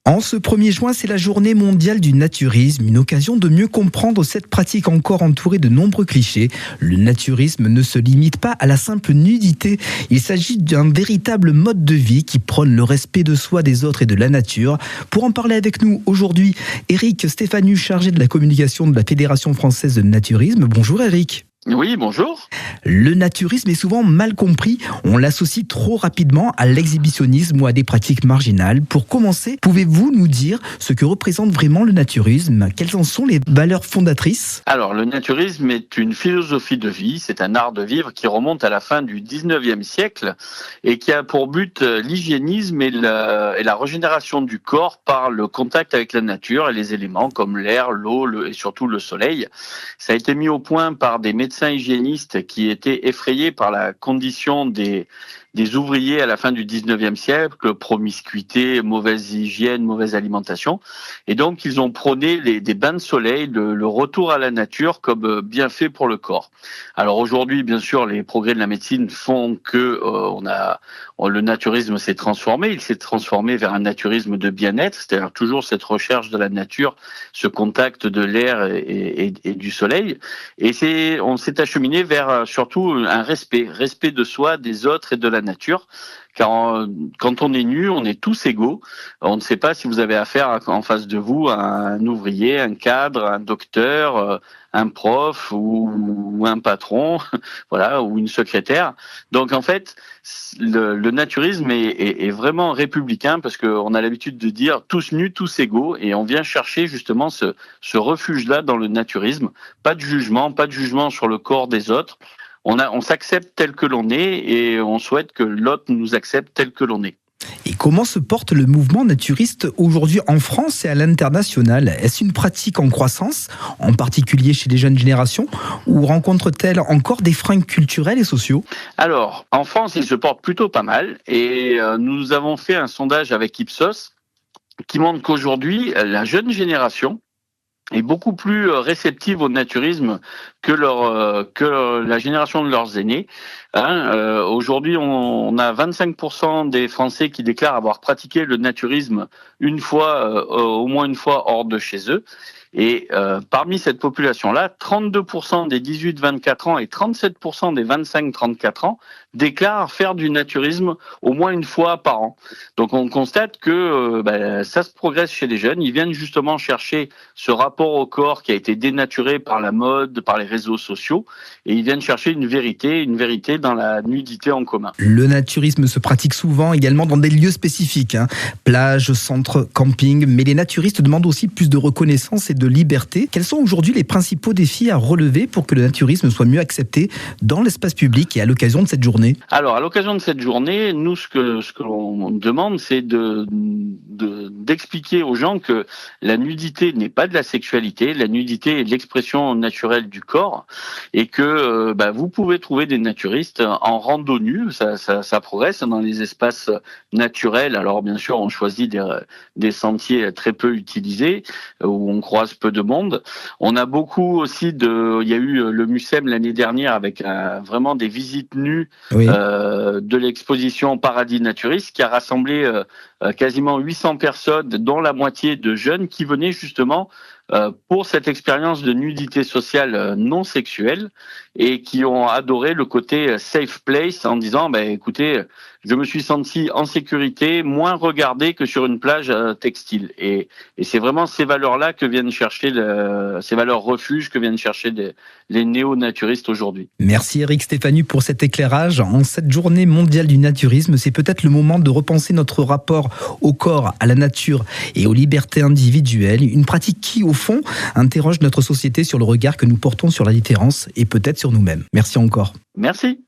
En ce 1er juin, c'est la journée mondiale du naturisme, une occasion de mieux comprendre cette pratique encore entourée de nombreux clichés. Le naturisme ne se limite pas à la simple nudité. Il s'agit d'un véritable mode de vie qui prône le respect de soi, des autres et de la nature. Pour en parler avec nous aujourd'hui, Eric Stéphanu, chargé de la communication de la Fédération française de naturisme. Bonjour Eric. Oui, bonjour. Le naturisme est souvent mal compris. On l'associe trop rapidement à l'exhibitionnisme ou à des pratiques marginales. Pour commencer, pouvez-vous nous dire ce que représente vraiment le naturisme? Quelles en sont les valeurs fondatrices? Alors, le naturisme est une philosophie de vie, c'est un art de vivre qui remonte à la fin du 19e siècle et qui a pour but l'hygiénisme et la régénération du corps par le contact avec la nature et les éléments comme l'air, l'eau et surtout le soleil. Ça a été mis au point par des médecins hygiénistes qui étaient effrayés par la condition des ouvriers à la fin du 19e siècle, promiscuité, mauvaise hygiène, mauvaise alimentation. Et donc, ils ont prôné des bains de soleil, le retour à la nature comme bienfait pour le corps. Alors aujourd'hui, bien sûr, les progrès de la médecine font que le naturisme s'est transformé. Il s'est transformé vers un naturisme de bien-être, c'est-à-dire toujours cette recherche de la nature, ce contact de l'air et du soleil. Et on s'est acheminé vers surtout un respect de soi, des autres et de la nature. Car quand on est nu, on est tous égaux. On ne sait pas si vous avez affaire en face de vous à un ouvrier, un cadre, un docteur, un prof ou un patron, voilà, ou une secrétaire. Donc en fait, le naturisme est vraiment républicain parce qu'on a l'habitude de dire tous nus, tous égaux, et on vient chercher justement ce refuge-là dans le naturisme. Pas de jugement sur le corps des autres. On s'accepte tel que l'on est et on souhaite que l'autre nous accepte tel que l'on est. Et comment se porte le mouvement naturiste aujourd'hui en France et à l'international? Est-ce une pratique en croissance, en particulier chez les jeunes générations, ou rencontre-t-elle encore des freins culturels et sociaux? Alors, en France, il se porte plutôt pas mal et nous avons fait un sondage avec Ipsos qui montre qu'aujourd'hui, la jeune génération est beaucoup plus réceptive au naturisme que la génération de leurs aînés. Aujourd'hui, on a 25% des Français qui déclarent avoir pratiqué le naturisme au moins une fois hors de chez eux. Et parmi cette population-là, 32% des 18-24 ans et 37% des 25-34 ans déclarent faire du naturisme au moins une fois par an. Donc on constate que ça se progresse chez les jeunes. Ils viennent justement chercher ce rapport au corps qui a été dénaturé par la mode, par les réseaux sociaux, et ils viennent chercher une vérité dans la nudité en commun. Le naturisme se pratique souvent également dans des lieux spécifiques, plages, centres, camping, mais les naturistes demandent aussi plus de reconnaissance et de liberté. Quels sont aujourd'hui les principaux défis à relever pour que le naturisme soit mieux accepté dans l'espace public et à l'occasion de cette journée? Alors, à l'occasion de cette journée, nous, ce que l'on demande, c'est d'expliquer aux gens que la nudité n'est pas de la sexualité, la nudité est l'expression naturelle du corps, et que vous pouvez trouver des naturistes en rando nu, ça progresse dans les espaces naturels. Alors, bien sûr, on choisit des sentiers très peu utilisés, où on croise peu de monde. On a beaucoup aussi il y a eu le MUSEM l'année dernière avec vraiment des visites nues. Oui. De l'exposition Paradis Naturiste qui a rassemblé quasiment 800 personnes, dont la moitié de jeunes qui venaient justement pour cette expérience de nudité sociale non sexuelle et qui ont adoré le côté safe place en disant écoutez, je me suis senti en sécurité, moins regardé que sur une plage textile. Et c'est vraiment ces valeurs-là que viennent chercher ces valeurs refuges que viennent chercher les néo-naturistes aujourd'hui. Merci Eric Stéphanu pour cet éclairage. En cette journée mondiale du naturisme, c'est peut-être le moment de repenser notre rapport au corps, à la nature et aux libertés individuelles. Une pratique qui, au fond, interroge notre société sur le regard que nous portons sur la différence et peut-être sur nous-mêmes. Merci encore. Merci.